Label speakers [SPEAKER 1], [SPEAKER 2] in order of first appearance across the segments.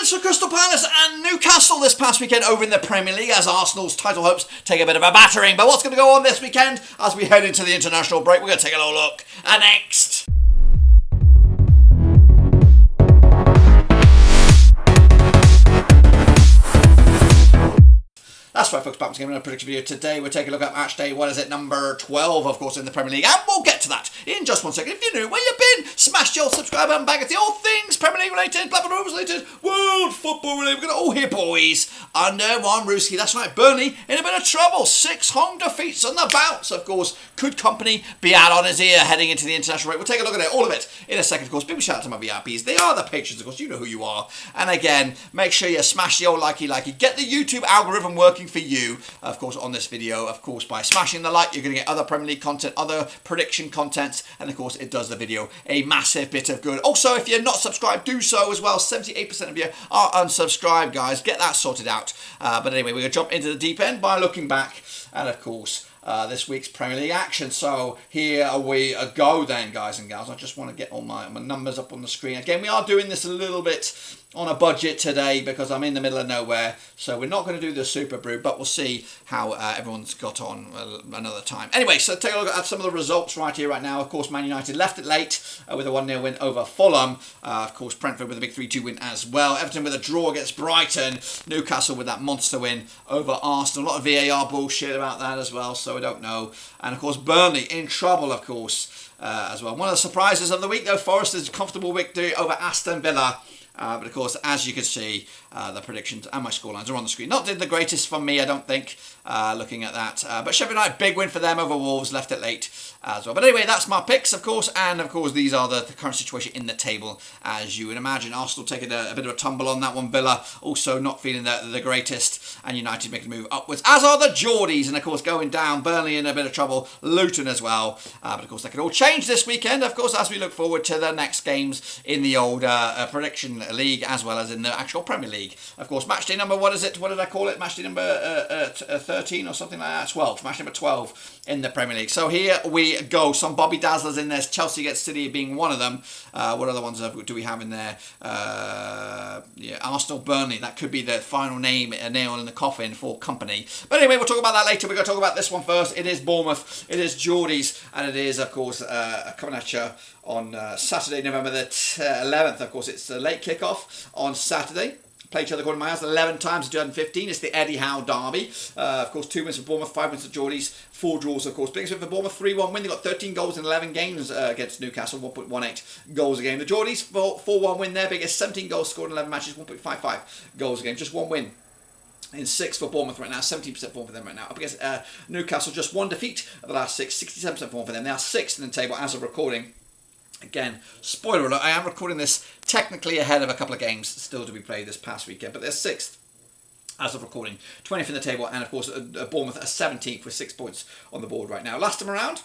[SPEAKER 1] points for Crystal Palace and Newcastle this past weekend over in the Premier League as Arsenal's title hopes take a bit of a battering. But what's going to go on this weekend as we head into the international break? We're going to take a little look at next. That's right, folks, back to a prediction video. Today we're taking a look at Matchday, what is it, number 12, of course, in the Premier League. And we'll get to that in just 1 second. If you're new, where you been? Smash the old subscribe button, back at the old things, Premier League related, Blackburn Rovers related, world football related. We're going to all hear, boys, under Ron Ruski. That's right, Burnley in a bit of trouble. 6 home defeats on the bounce. Of course, could company be out on his ear heading into the international break? We'll take a look at it, all of it, in a second, of course. Big shout out to my VIPs. They are the patrons, of course. You know who you are. And again, make sure you smash the old likey. Get the YouTube algorithm working for you. Of course, on this video, of course, by smashing the like, you're going to get other Premier League content, other prediction content, and of course, it does the video a massive bit of good. Also, if you're not subscribed, do so as well. 78% of you are unsubscribed, guys. Get that sorted out. But anyway, we're going to jump into the deep end by looking back, and of course, this week's Premier League action. So here we go then, guys and gals. I just want to get all my numbers up on the screen. Again, we are doing this a little bit on a budget today because I'm in the middle of nowhere, so we're not going to do the Super Brew, but we'll see how everyone's got on another time. Anyway, so take a look at some of the results right here, right now. Of course, Man United left it late with a 1-0 win over Fulham. Of course, Brentford with a big 3-2 win as well. Everton with a draw against Brighton. Newcastle with that monster win over Aston. A lot of VAR bullshit about that as well, so I don't know. And of course, Burnley in trouble, of course, as well. One of the surprises of the week, though, Forest's comfortable victory over Aston Villa. But of course, as you can see, the predictions and my scorelines are on the screen. Not did the greatest for me, I don't think, looking at that. But Sheffield United, big win for them over Wolves, left it late as well. But anyway, that's my picks, of course. And of course, these are the current situation in the table, as you would imagine. Arsenal taking a bit of a tumble on that one. Villa also not feeling the greatest. And United making a move upwards, as are the Geordies. And of course, going down. Burnley in a bit of trouble. Luton as well. But of course, that could all change this weekend, of course, as we look forward to the next games in the old prediction league as well as in the actual Premier League. Of course, matchday number, what is it? What did I call it? Matchday number 13 or something like that? 12. Match number 12 in the Premier League. So here we go. Some Bobby Dazzlers in there. Chelsea gets City being one of them. What other ones do we have in there? Arsenal, Burnley. That could be the final name, a nail in the coffin for company. But anyway, we'll talk about that later. We're going to talk about this one first. It is Bournemouth. It is Geordies. And it is, of course, coming at you on Saturday, November the 11th. Of course, it's the late kickoff on Saturday. Played each other according to my house 11 times in 2015. It's the Eddie Howe derby. Of course, 2 wins for Bournemouth, 5 wins for Geordies, 4 draws, of course. Biggest win for Bournemouth, 3-1 win. They got 13 goals in 11 games against Newcastle, 1.18 goals a game. The Geordies, 4-1 win there. Biggest 17 goals scored in 11 matches, 1.55 goals a game. Just 1 win in 6 for Bournemouth right now, 17% form for them right now. Up against Newcastle, just 1 defeat of the last 6, 67% form for them. They are 6th in the table as of recording. Again, spoiler alert, I am recording this technically ahead of a couple of games still to be played this past weekend, but they're 6th as of recording, 20th in the table, and of course Bournemouth are 17th with 6 points on the board right now. Last time around,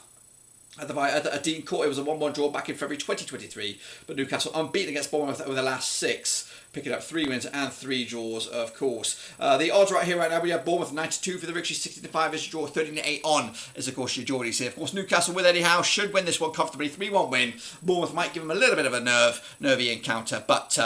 [SPEAKER 1] at Dean Court, it was a 1-1 draw back in February 2023, but Newcastle unbeaten against Bournemouth over the last 6, picking up 3 wins and 3 draws, of course. The odds right here, right now, we have Bournemouth 92 for the victory, 60-5 is your draw, 13-8 on is, of course, your Geordies here. Of course, Newcastle with Eddie Howe should win this one comfortably, 3-1 win. Bournemouth might give them a little bit of a nervy encounter, but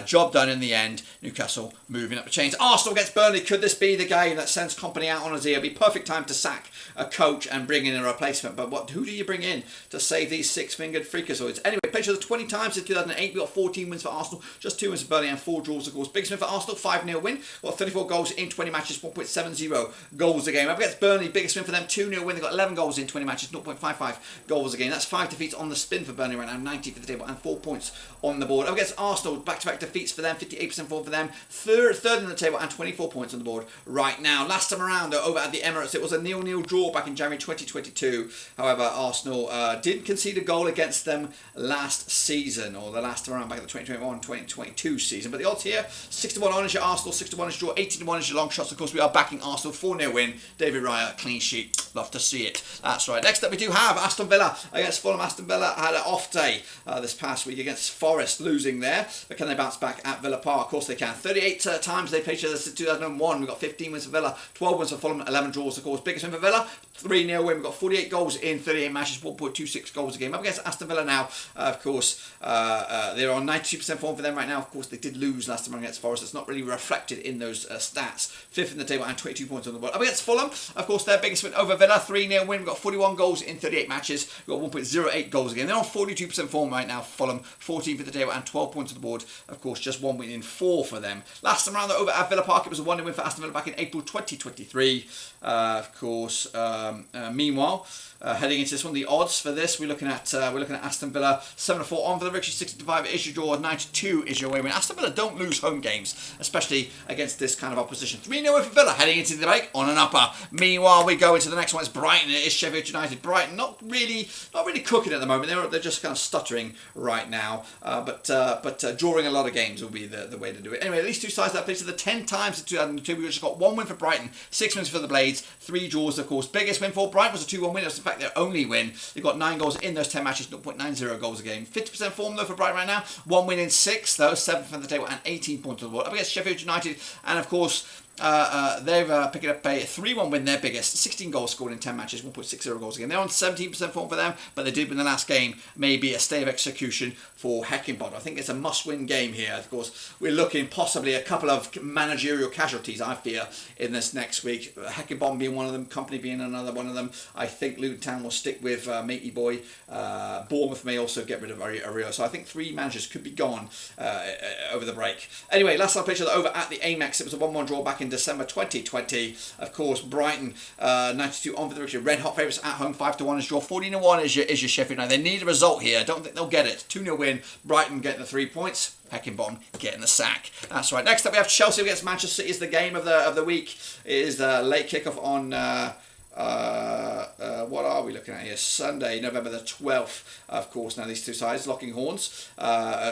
[SPEAKER 1] job done in the end. Newcastle moving up the chains. Arsenal against Burnley, could this be the game that sends company out on his ear? It'd be perfect time to sack a coach and bring in a replacement, but who do you bring in to save these 6-fingered freakazoids? Anyway, played each other 20 times in 2008. We got 14 wins for Arsenal, just 2 wins for Burnley and 4 draws, of course. Biggest win for Arsenal, 5-0 win. Got 34 goals in 20 matches, 1.70 goals a game. Up against Burnley, biggest win for them, 2-0 win. They got 11 goals in 20 matches, 0.55 goals a game. That's 5 defeats on the spin for Burnley right now, 90 for the table and 4 points on the board. Up against Arsenal, back-to-back defeats for them, 58% form for them, third in the table and 24 points on the board right now. Last time around over at the Emirates, it was a 0-0 draw back in January 2022. However, Arsenal did concede a goal against them last season, or the last time around back in the 2021-2022 season. But the odds here, 6-1 on is your Arsenal, 6-1 is your draw, 18-1 is your long shots. Of course, we are backing Arsenal, 4-0 win. David Raya, clean sheet. love to see it. That's right. Next up we do have Aston Villa against Fulham. Aston Villa had an off day this past week against Forest, losing there. But can they bounce back at Villa Park? Of course they can. 38 times they played each other since 2001. We've got 15 wins for Villa, 12 wins for Fulham, 11 draws, of course. Biggest win for Villa, 3-0 win. We've got 48 goals in 38 matches, 1.26 goals a game. Up against Aston Villa now, of course, they're on 92% form for them right now. Of course, they did lose last time against Forest. It's not really reflected in those stats. 5th in the table and 22 points on the board. Up against Fulham, of course, their biggest win over Villa, 3-0 win. We've got 41 goals in 38 matches. We've got 1.08 goals a game. They're on 42% form right now, Fulham. 14th in the table and 12 points on the board. Of course, just 1 win in 4 for them. Last time around, over at Villa Park, it was a 1-0 win for Aston Villa back in April 2023. Of course, meanwhile, heading into this one, the odds for this, we're looking at Aston Villa 7-4 on for the victory, 65 is your draw, 92 is your away win. Aston Villa don't lose home games, especially against this kind of opposition. 3-0 win for Villa, heading into the break on an upper. Meanwhile, we go into the next one. It's Brighton. It is Sheffield United. Brighton not really cooking at the moment. They're just kind of stuttering right now. But drawing a lot of games will be the way to do it. Anyway, these two sides that played to the 10 times in 2002. We just got 1 win for Brighton, 6 wins for the Blades, 3 draws, of course. Biggest win for Brighton was a 2-1 win. That's in fact their only win. They've got 9 goals in those 10 matches, 0.90 goals a game. 50% form though for Brighton right now. 1 win in 6 though, 7th on the table and 18 points on the board. Up against Sheffield United, and of course they've picked up a 3-1 win, their biggest. 16 goals scored in 10 matches, 1.60 goals a game. They're on 17% form for them, but they did win the last game. Maybe a stay of execution for Heckingbottom. I think it's a must-win game here. Of course, we're looking possibly a couple of managerial casualties, I fear, in this next week. Heckingbottom being one of them, Company being another one of them. I think Luton Town will stick with Matey Boy. Bournemouth may also get rid of Ario. So I think 3 managers could be gone over the break. Anyway, last time I played over at the Amex, it was a 1-1 draw back in December 2020. Of course, Brighton 92 on for the victory. Red hot favourites at home, 5-1 is draw. 14-1 is your Sheffield United. They need a result here. I don't think they'll get it. 2-0 win. Brighton getting the 3 points. Heckingbottom getting the sack. That's right. Next up we have Chelsea against Manchester City. Is the game of the week. It is the late kickoff on what are we looking at here? Sunday, November the 12th. Of course, now these two sides locking horns.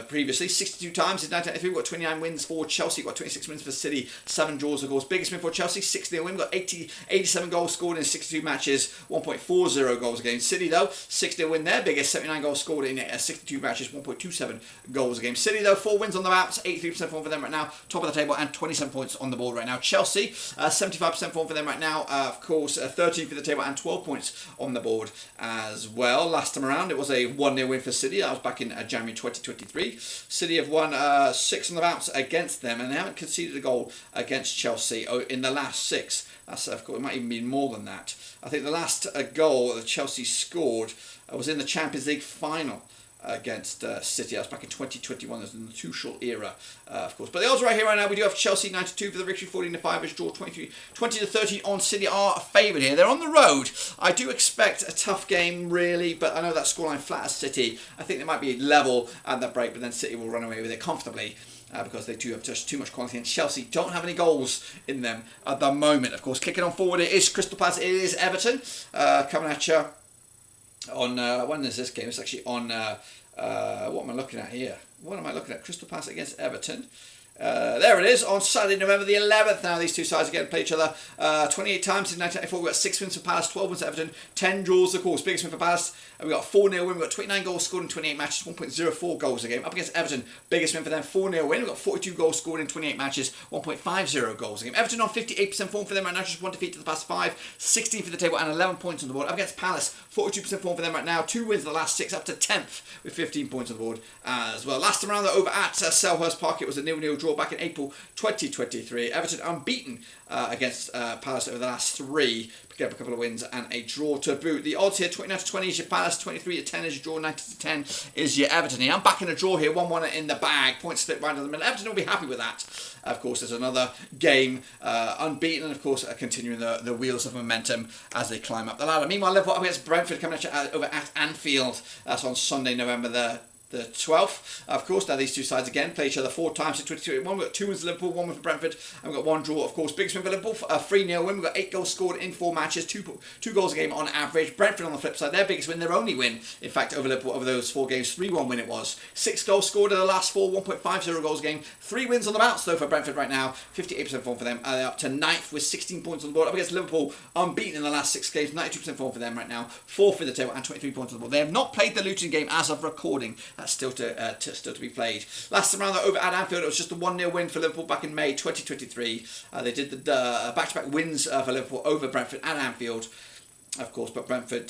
[SPEAKER 1] Previously, 62 times in 1993. We've got 29 wins for Chelsea. We've got 26 wins for City. 7 draws, of course. Biggest win for Chelsea, 6-0 win. We've got 87 goals scored in 62 matches. 1.40 goals a game. City, though, 6-0 win. Their biggest, 79 goals scored in 62 matches. 1.27 goals a game. City, though, 4 wins on the bounce. 83% form for them right now. Top of the table and 27 points on the board right now. Chelsea, 75% form for them right now. Of course, 13 for the table and 12 points on the board as well. Last time around, it was a 1-0 win for City. That was back in January 2023. City have won 6 on the bounce against them, and they haven't conceded a goal against Chelsea in the last 6. That's, of course, it might even be more than that. I think the last goal that Chelsea scored was in the Champions League final against City. That was back in 2021. That was in the Tuchel era, of course. But the odds right here right now, we do have Chelsea 92 for the victory, 14-5 is draw, 20-13 on City are favoured here. They're on the road. I do expect a tough game, really, but I know that scoreline flat as City. I think they might be level at that break, but then City will run away with it comfortably. Because they do have just too much quality, and Chelsea don't have any goals in them at the moment. Of course, kicking on forward, it is Crystal Palace, it is Everton coming at you on when is this game? It's actually on what am I looking at here? What am I looking at? Crystal Palace against Everton. There it is, on Saturday, November the 11th. Now these two sides again play each other 28 times in 1994. We've got 6 wins for Palace, 12 wins for Everton, 10 draws, of course. Biggest win for Palace. We've got a 4-0 win. We've got 29 goals scored in 28 matches, 1.04 goals a game. Up against Everton, biggest win for them, 4-0 win. We've got 42 goals scored in 28 matches, 1.50 goals a game. Everton on 58% form for them right now, just 1 defeat to the past 5, 16 for the table and 11 points on the board. Up against Palace, 42% form for them right now, 2 wins in the last 6, up to 10th with 15 points on the board as well. Last time around, over at Selhurst Park, it was a 0-0 draw back in April 2023. Everton unbeaten against Palace over the last 3. Picked up a couple of wins and a draw to boot. The odds here, 29-20 is your Palace, 23-10 is your draw, 90-10 is your Everton here. I'm back in a draw here, 1-1 in the bag. Points split right in the middle. Everton will be happy with that. Of course, there's another game unbeaten, and of course continuing the wheels of momentum as they climb up the ladder. Meanwhile, Liverpool up against Brentford coming at you over at Anfield. That's on Sunday, November the the 12th. Of course, now these two sides again play each other 4 times in 2021. We've got 2 wins for Liverpool, 1 win for Brentford, and we've got 1 draw. Of course, biggest win for Liverpool, a 3-0 win. We've got 8 goals scored in 4 matches, 2 goals a game on average. Brentford on the flip side, their biggest win, their only win, in fact, over Liverpool over those 4 games, 3-1 win it was. 6 goals scored in the last 4, 1.50 goals a game. 3 wins on the bounce though for Brentford right now, 58% form for them. They're up to 9th with 16 points on the board. Up against Liverpool, unbeaten in the last 6 games, 92% form for them right now. 4th in the table and 23 points on the board. They have not played the Luton game as of recording. That's still to be played. Last time around over at Anfield, it was just a 1-0 win for Liverpool back in May 2023. They did the back-to-back wins for Liverpool over Brentford and Anfield, of course, but Brentford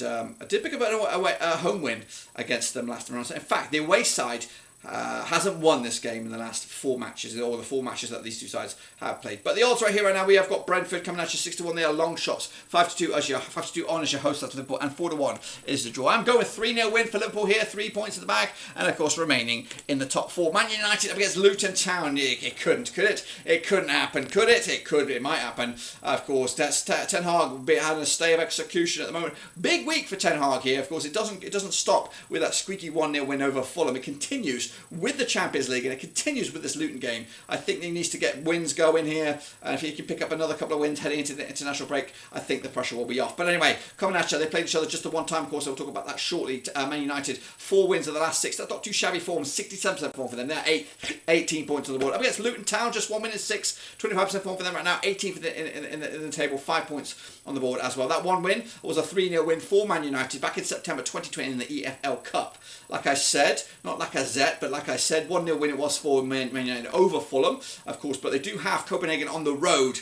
[SPEAKER 1] did pick up a home win against them last time around. So in fact, the away side hasn't won this game in the last 4 matches, or the 4 matches that these two sides have played. But the odds right here right now, we have got Brentford coming at you 6-1. They are long shots. 5-2 as your 5-2 on as your host at Liverpool, and 4-1 is the draw. I'm going with 3-0 win for Liverpool here, 3 points in the bag, and of course remaining in the top 4. Man United up against Luton Town. It couldn't, could it? It couldn't happen, could it? It could. It might happen. Of course, that's Ten Hag having a stay of execution at the moment. Big week for Ten Hag here. Of course, it doesn't stop with that squeaky 1-0 win over Fulham. It continues with the Champions League, and it continues with this Luton game. I think he needs to get wins going here, and if he can pick up another couple of wins heading into the international break, I think the pressure will be off. But anyway, coming at you, they played each other just the one time, of course. I'll talk about that shortly. Man United, 4 wins of the last 6. That's not too shabby form. 67% form for them. They're 8th, 18 points on the board. Up against Luton Town, just 1 win in 6, 25% form for them right now. 18th in the table, 5 points on the board as well. That 1 win was a 3-0 win for Man United back in September 2020 in the EFL Cup. Like I said, not like a Z, but like I said, 1-0 win it was for Man United over Fulham, of course, but they do have Copenhagen on the road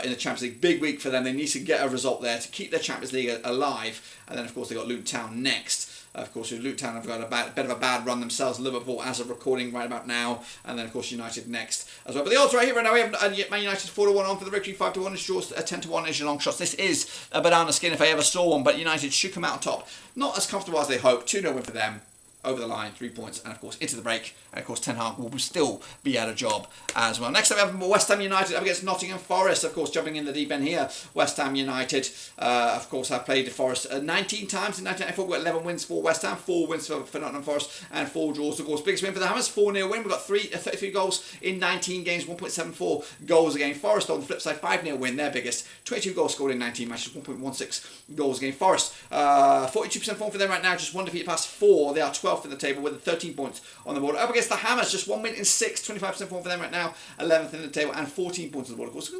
[SPEAKER 1] in the Champions League. Big week for them. They need to get a result there to keep their Champions League alive, and then of course they got Luton Town next. Of course, Luton Town have got a bit of a bad run themselves. Liverpool, as of recording right about now, and then of course United next as well. But the odds right here right now, we have Man United 4-1 on for the victory, 5-1 is yours, 10-1 is your long shots. This is a banana skin if I ever saw one, but United should come out on top. Not as comfortable as they hoped. 2-0 win for them. Over the line, 3 points, and of course into the break. And of course Ten Hag will still be out of job as well. Next up we have West Ham United up against Nottingham Forest. Of course, jumping in the deep end here, West Ham United, of course, have played the Forest 19 times in 1994. We've got 11 wins for West Ham, 4 wins for Nottingham Forest, and 4 draws. Of course, biggest win for the Hammers, 4-0 win. We've got 33 goals in 19 games, 1.74 goals a game. Forest on the flip side, 5-0 win, their biggest. 22 goals scored in 19 matches, 1.16 goals a game. Forest, 42% form for them right now, just 1 defeat past 4. They are 12th in the table with 13 points on the board. Up against the Hammers, just 1 win in 6, 25% form for them right now, 11th in the table, and 14 points on the board. Of course,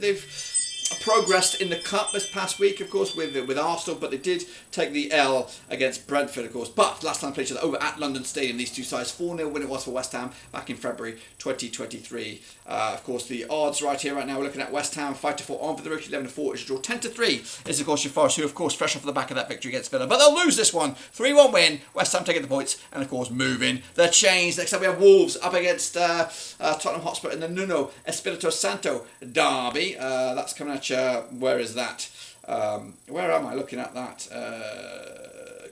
[SPEAKER 1] they've progressed in the cup this past week, of course, with Arsenal, but they did take the L against Brentford, of course. But last time they played each other over at London Stadium, these two sides, 4-0 win it was for West Ham back in February 2023. Of course, the odds right here, right now, we're looking at West Ham 5-4 on for the rookie, 11-4 is your draw. 10-3 is, of course, your Forest, who, of course, fresh off the back of that victory against Villa. But they'll lose this one. 3-1 win, West Ham taking the points, and, of course, moving the chains. Next up, we have Wolves up against Tottenham Hotspur in the Nuno Espirito Santo derby. That's coming at you. Where is that? Where am I looking at that?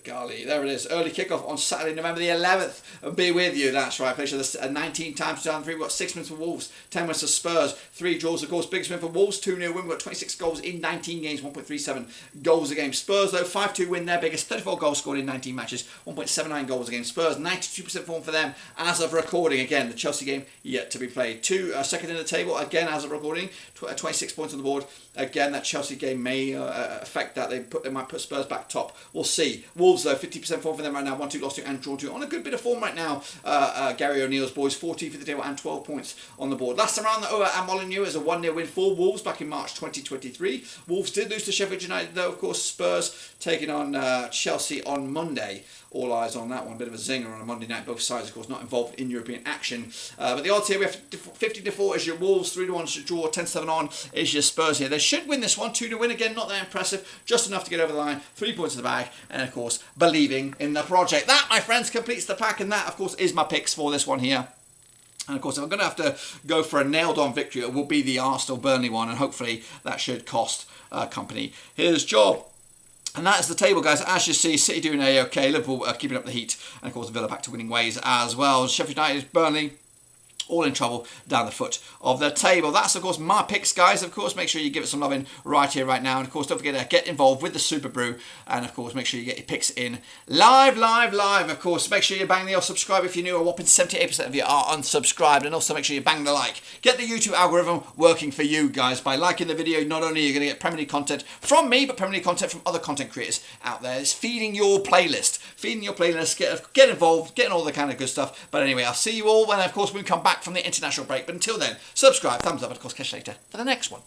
[SPEAKER 1] Golly, there it is. Early kickoff on Saturday, November the 11th. I'll be with you. That's right. Played this 19 times 2003. We've got 6 wins for Wolves, 10 wins for Spurs, 3 draws. Of course, biggest win for Wolves, 2-0 win. We've got 26 goals in 19 games, 1.37 goals a game. Spurs, though, 5-2 win. Their biggest, 34 goals scored in 19 matches, 1.79 goals a game. Spurs, 92% form for them as of recording. Again, the Chelsea game yet to be played. Second in the table, again, as of recording, 26 points on the board. Again, that Chelsea game may affect that. They might put Spurs back top. We'll see. Wolves, though, 50% form for them right now. 1-2 lost 2 and drawn 2. On a good bit of form right now. Gary O'Neill's boys, 14 for the table and 12 points on the board. Last time around, at Molineux is a 1-0 win for Wolves back in March 2023. Wolves did lose to Sheffield United, though. Of course, Spurs taking on Chelsea on Monday. All eyes on that one. Bit of a zinger on a Monday night. Both sides, of course, not involved in European action. But the odds here, we have 50-4 is your Wolves, 3-1 is your draw, 10-7 on is your Spurs here. They should win this one, 2-0 win again, not that impressive, just enough to get over the line, 3 points in the bag, and of course, believing in the project. That, my friends, completes the pack, and that, of course, is my picks for this one here. And of course, if I'm going to have to go for a nailed-on victory, it will be the Arsenal-Burnley one, and hopefully that should cost company his job. And that is the table, guys. As you see, City doing A-OK, Liverpool keeping up the heat, and of course Villa back to winning ways as well. Sheffield United, Burnley, all in trouble down the foot of the table. That's, of course, my picks, guys. Of course, make sure you give it some loving right here, right now. And, of course, don't forget to get involved with the Super Brew. And, of course, make sure you get your picks in live. Of course, make sure you bang the subscribe if you're new. A whopping 78% of you are unsubscribed. And also make sure you bang the like. Get the YouTube algorithm working for you, guys. By liking the video, not only are you going to get Premier League content from me, but Premier League content from other content creators out there. It's feeding your playlist. Get involved, getting all the kind of good stuff. But anyway, I'll see you all when, of course, we come back from the international break. But until then, subscribe, thumbs up, and of course, catch you later for the next one.